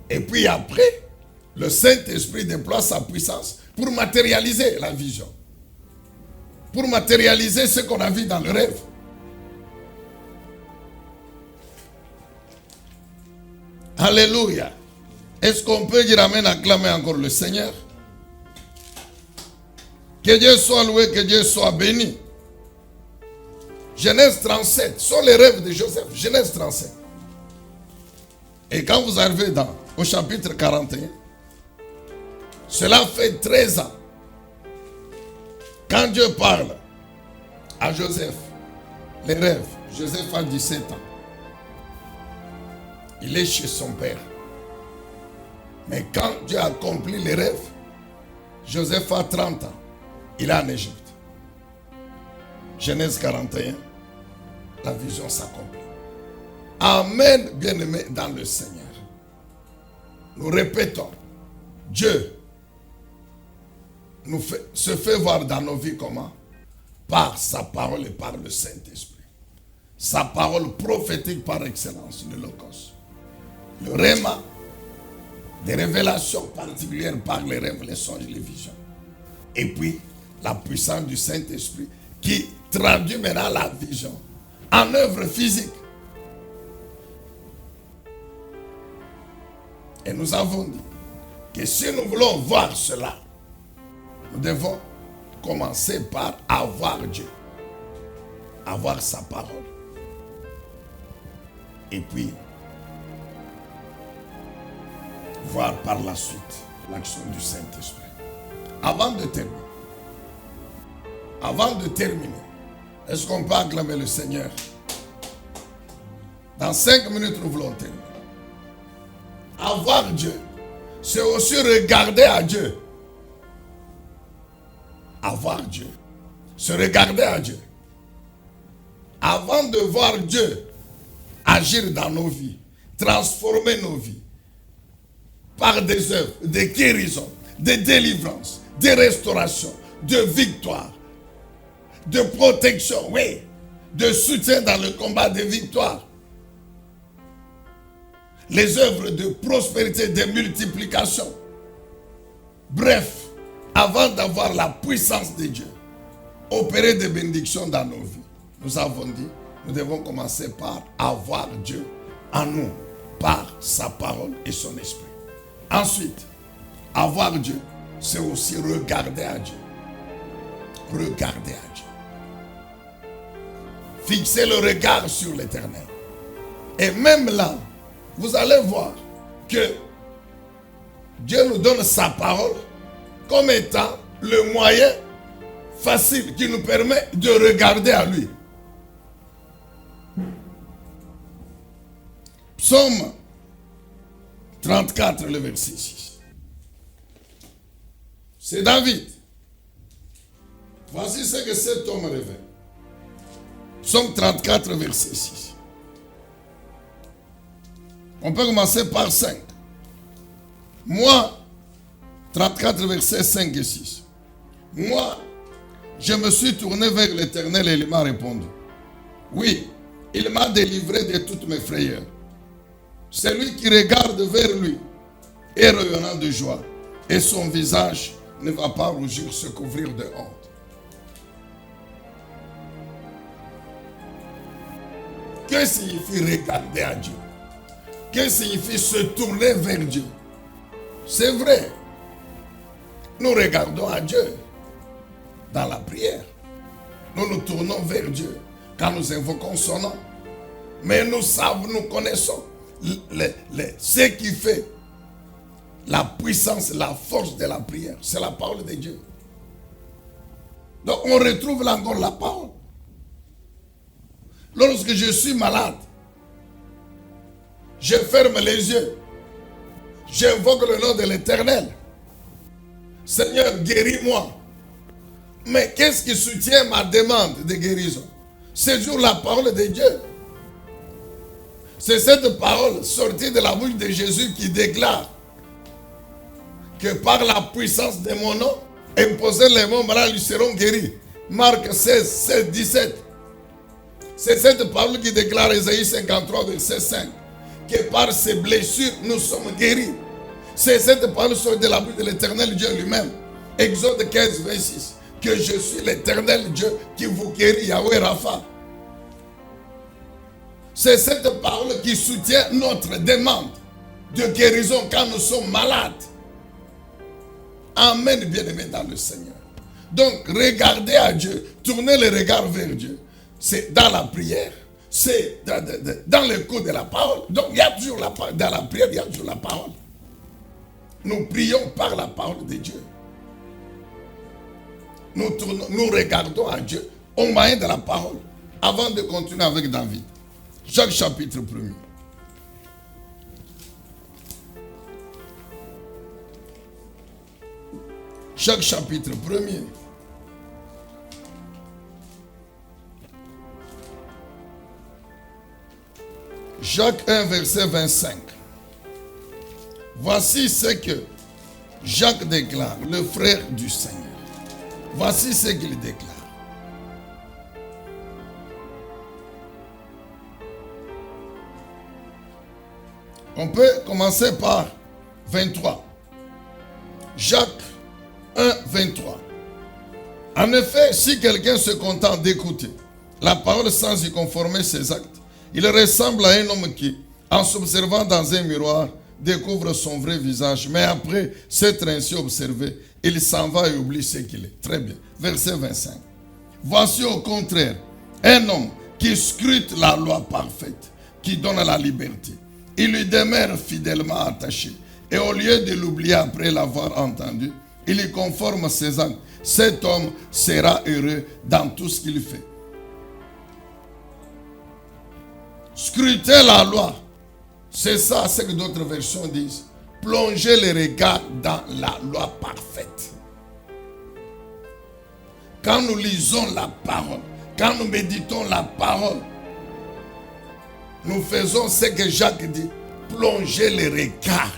Et puis après, le Saint-Esprit déploie sa puissance pour matérialiser la vision. Pour matérialiser ce qu'on a vu dans le rêve. Alléluia. Est-ce qu'on peut dire amen, acclamer encore le Seigneur? Que Dieu soit loué, que Dieu soit béni. Genèse 37, ce sont les rêves de Joseph. Genèse 37. Et quand vous arrivez au chapitre 41, cela fait 13 ans. Quand Dieu parle à Joseph, les rêves, Joseph a 17 ans. Il est chez son père. Mais quand Dieu accomplit les rêves, Joseph a 30 ans. Il est en Égypte. Genèse 41, la vision s'accomplit. Amen, bien-aimés dans le Seigneur. Nous répétons, Dieu se fait voir dans nos vies comment? Par sa parole et par le Saint-Esprit. Sa parole prophétique par excellence, le Logos. Le Réma, des révélations particulières par les rêves, les songes, les visions. Et puis, la puissance du Saint-Esprit qui traduit maintenant la vision en œuvre physique. Et nous avons dit que si nous voulons voir cela, nous devons commencer par avoir Dieu, avoir sa parole. Et puis, voir par la suite l'action du Saint-Esprit. Avant de terminer, est-ce qu'on peut acclamer le Seigneur? Dans 5 minutes, nous voulons terminer. Avoir Dieu, c'est aussi regarder à Dieu. Avoir Dieu, se regarder à Dieu. Avant de voir Dieu agir dans nos vies, transformer nos vies, par des œuvres, des guérisons, des délivrances, des restaurations, de victoires, de protection, oui, de soutien dans le combat, de victoire. Les œuvres de prospérité, de multiplication. Bref, avant d'avoir la puissance de Dieu, opérer des bénédictions dans nos vies, nous avons dit, nous devons commencer par avoir Dieu en nous, par sa parole et son esprit. Ensuite, avoir Dieu, c'est aussi regarder à Dieu. Regarder à Dieu. Fixer le regard sur l'Éternel. Et même là, vous allez voir que Dieu nous donne sa parole comme étant le moyen facile qui nous permet de regarder à lui. Psaume 34, le verset 6. C'est David. Voici ce que cet homme révèle. Psaume 34, verset 6. On peut commencer par 5. Moi, 34, versets 5 et 6. Moi, je me suis tourné vers l'Éternel et il m'a répondu. Oui, il m'a délivré de toutes mes frayeurs. Celui qui regarde vers lui est rayonnant de joie et son visage ne va pas rougir, se couvrir de honte. Que signifie regarder à Dieu? Que signifie se tourner vers Dieu? C'est vrai. Nous regardons à Dieu dans la prière. Nous nous tournons vers Dieu quand nous invoquons son nom. Mais nous savons, nous connaissons ce qui fait la puissance, la force de la prière. C'est la parole de Dieu. Donc on retrouve là encore la parole. Lorsque je suis malade, je ferme les yeux. J'invoque le nom de l'Éternel. Seigneur, guéris-moi. Mais qu'est-ce qui soutient ma demande de guérison? C'est toujours la parole de Dieu. C'est cette parole sortie de la bouche de Jésus qui déclare que par la puissance de mon nom, imposer les mots malades lui seront guéris. Marc 16, 16, 17. C'est cette parole qui déclare Ésaïe 53, verset 5. Que par ses blessures, nous sommes guéris. C'est cette parole sortie de la bouche de l'Éternel Dieu lui-même. Exode 15, 26. Que je suis l'Éternel Dieu qui vous guérit, Yahweh Rapha. C'est cette parole qui soutient notre demande de guérison quand nous sommes malades. Amen, bien-aimés dans le Seigneur. Donc, regardez à Dieu, tournez le regard vers Dieu. C'est dans la prière, c'est dans l'écoute de la parole. Donc, il y a toujours la parole. Dans la prière, il y a toujours la parole. Nous prions par la parole de Dieu. Nous regardons à Dieu au moyen de la parole. Avant de continuer avec David. Jacques chapitre 1er. Jacques chapitre 1er. Jacques 1, verset 25. Voici ce que Jacques déclare, le frère du Seigneur. Voici ce qu'il déclare. On peut commencer par 23. Jacques 1, 23. En effet, si quelqu'un se contente d'écouter la parole sans y conformer ses actes, il ressemble à un homme qui, en s'observant dans un miroir, découvre son vrai visage. Mais après s'être ainsi observé, il s'en va et oublie ce qu'il est. Très bien. Verset 25. Voici au contraire un homme qui scrute la loi parfaite, qui donne la liberté. Il lui demeure fidèlement attaché. Et au lieu de l'oublier après l'avoir entendu, il y conforme ses actes. Cet homme sera heureux dans tout ce qu'il fait. Scruter la loi, c'est ça ce que d'autres versions disent. Plonger les regards dans la loi parfaite. Quand nous lisons la parole, quand nous méditons la parole, nous faisons ce que Jacques dit, plonger les regards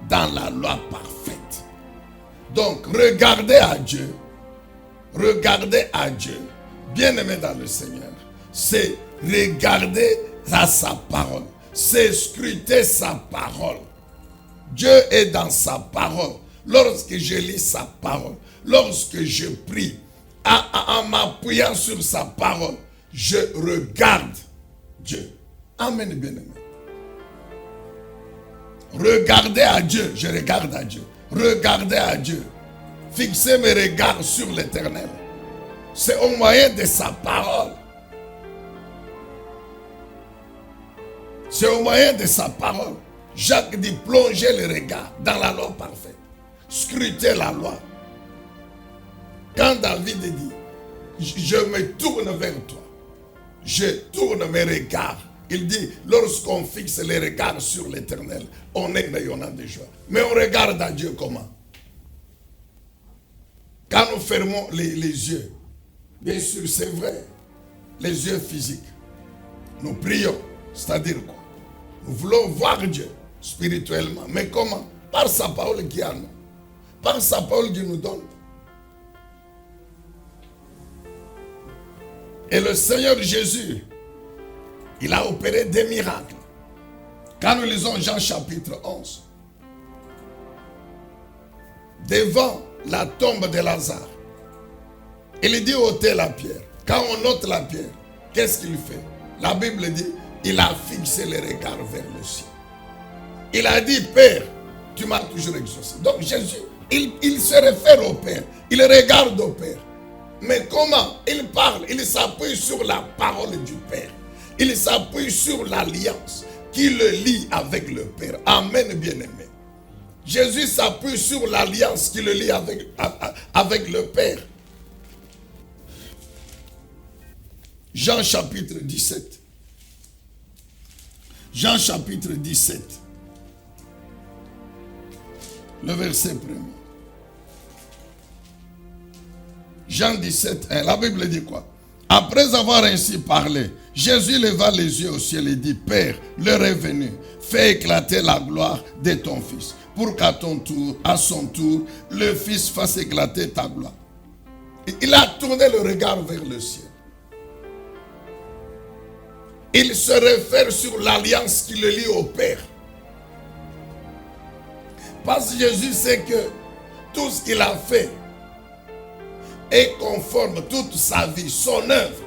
dans la loi parfaite. Donc, regardez à Dieu, bien-aimé dans le Seigneur, c'est regarder à sa parole, c'est scruter sa parole. Dieu est dans sa parole. lorsque je lis sa parole, lorsque je prie, en m'appuyant sur sa parole, je regarde Dieu. Amen, bien-aimé. Regardez à Dieu, je regarde à Dieu. Regardez à Dieu. Fixez mes regards sur l'Éternel. C'est au moyen de sa parole. C'est au moyen de sa parole. Jacques dit plongez le regard dans la loi parfaite. Scrutez la loi. Quand David dit je me tourne vers toi, je tourne mes regards. Il dit lorsqu'on fixe les regards sur l'Éternel, on est rayonnant de joie. Mais on regarde à Dieu comment? Quand nous fermons les yeux, bien sûr c'est vrai, les yeux physiques, nous prions, c'est-à-dire quoi? Nous voulons voir Dieu spirituellement, mais comment? Par sa parole qui a nous, par sa parole qui nous donne. Et le Seigneur Jésus, il a opéré des miracles. Quand nous lisons Jean chapitre 11, devant la tombe de Lazare, il dit ôtez la pierre. Quand on ôte la pierre, qu'est-ce qu'il fait? La Bible dit, il a fixé les regards vers le ciel. Il a dit, Père, tu m'as toujours exaucé. Donc Jésus, il se réfère au Père. Il regarde au Père. Mais comment? Il parle, il s'appuie sur la parole du Père. Il s'appuie sur l'alliance qui le lie avec le Père. Amen, bien-aimé. Jésus s'appuie sur l'alliance qui le lie avec le Père. Jean chapitre 17. Jean chapitre 17. Le verset 1er. Jean 17, 1. La Bible dit quoi? Après avoir ainsi parlé, Jésus leva les yeux au ciel et dit, Père, l'heure est venue, fais éclater la gloire de ton Fils, pour qu'à ton tour, à son tour, le Fils fasse éclater ta gloire. Et il a tourné le regard vers le ciel. Il se réfère sur l'alliance qui le lie au Père. Parce que Jésus sait que tout ce qu'il a fait est conforme, toute sa vie, son œuvre,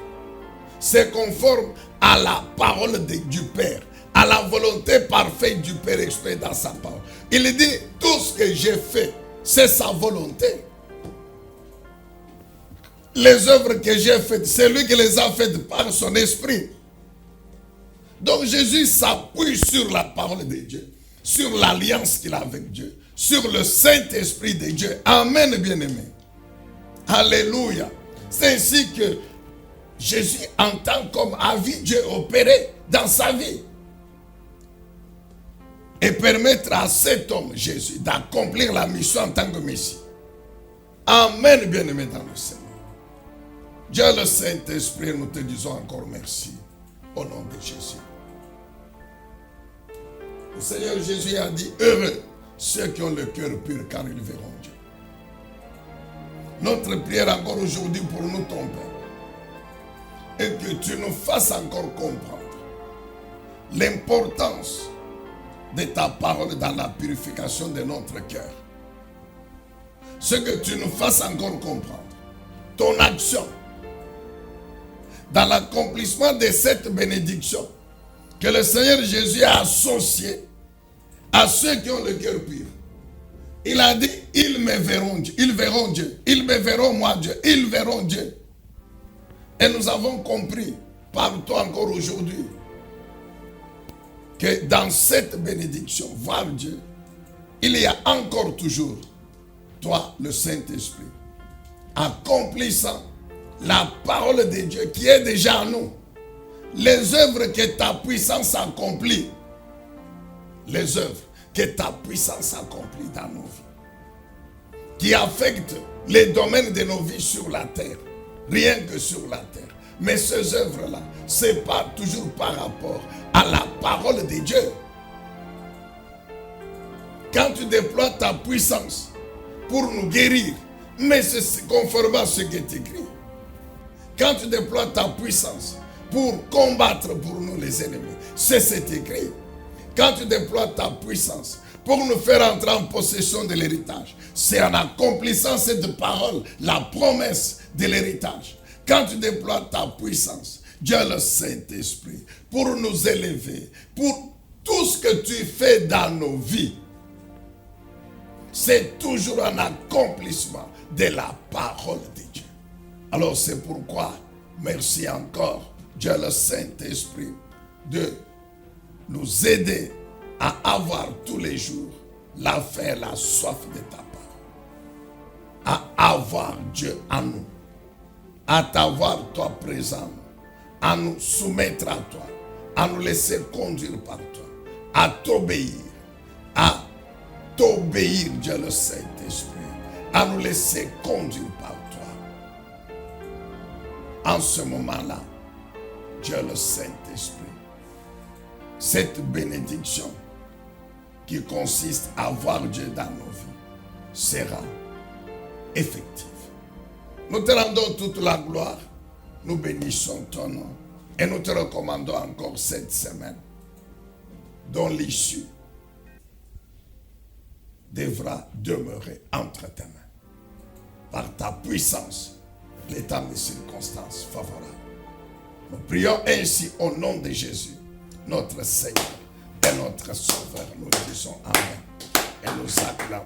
c'est conforme à la parole du Père, à la volonté parfaite du Père exprimée dans sa parole. Il dit, tout ce que j'ai fait, c'est sa volonté. Les œuvres que j'ai faites, c'est lui qui les a faites par son esprit. Donc Jésus s'appuie sur la parole de Dieu, sur l'alliance qu'il a avec Dieu, sur le Saint-Esprit de Dieu. Amen, bien-aimé. Alléluia. C'est ainsi que Jésus entend comme a vu Dieu opérer dans sa vie. Et permettre à cet homme, Jésus, d'accomplir la mission en tant que Messie. Amen, bien-aimé dans le Seigneur. Dieu le Saint-Esprit, nous te disons encore merci au nom de Jésus. Le Seigneur Jésus a dit, heureux ceux qui ont le cœur pur, car ils verront Dieu. Notre prière encore aujourd'hui pour nous, ton Père, est que tu nous fasses encore comprendre l'importance de ta parole dans la purification de notre cœur. Ce que tu nous fasses encore comprendre, ton action dans l'accomplissement de cette bénédiction que le Seigneur Jésus a associée à ceux qui ont le cœur pur. Il a dit, ils me verront Dieu, ils verront Dieu, ils me verront moi Dieu, ils verront Dieu. Et nous avons compris par toi encore aujourd'hui que dans cette bénédiction, voir Dieu, il y a encore toujours toi, le Saint-Esprit, accomplissant la parole de Dieu qui est déjà en nous. Les œuvres que ta puissance accomplit, les œuvres que ta puissance accomplit dans nos vies, qui affectent les domaines de nos vies sur la terre, rien que sur la terre. Mais ces œuvres-là, c'est pas toujours par rapport à la parole de Dieu. Quand tu déploies ta puissance pour nous guérir, mais c'est conforme à ce qui est écrit. Quand tu déploies ta puissance pour combattre pour nous les ennemis, c'est écrit. Quand tu déploies ta puissance pour nous faire entrer en possession de l'héritage. C'est en accomplissant cette parole, la promesse de l'héritage. Quand tu déploies ta puissance, Dieu le Saint-Esprit, pour nous élever, pour tout ce que tu fais dans nos vies, c'est toujours un accomplissement de la parole de Dieu. Alors c'est pourquoi, merci encore, Dieu le Saint-Esprit, de nous aider à avoir tous les jours la faim, la soif de ta parole. À avoir Dieu en nous. À t'avoir toi présent. À nous soumettre à toi. À nous laisser conduire par toi. À t'obéir. À t'obéir, Dieu le Saint-Esprit. À nous laisser conduire par toi. En ce moment-là, Dieu le Saint-Esprit, cette bénédiction qui consiste à voir Dieu dans nos vies sera effective. Nous te rendons toute la gloire, nous bénissons ton nom et nous te recommandons encore cette semaine dont l'issue devra demeurer entre tes mains par ta puissance, les temps des circonstances favorables. Nous prions ainsi au nom de Jésus, notre Seigneur et notre Sauveur. Nous disons Amen et nous acclamons.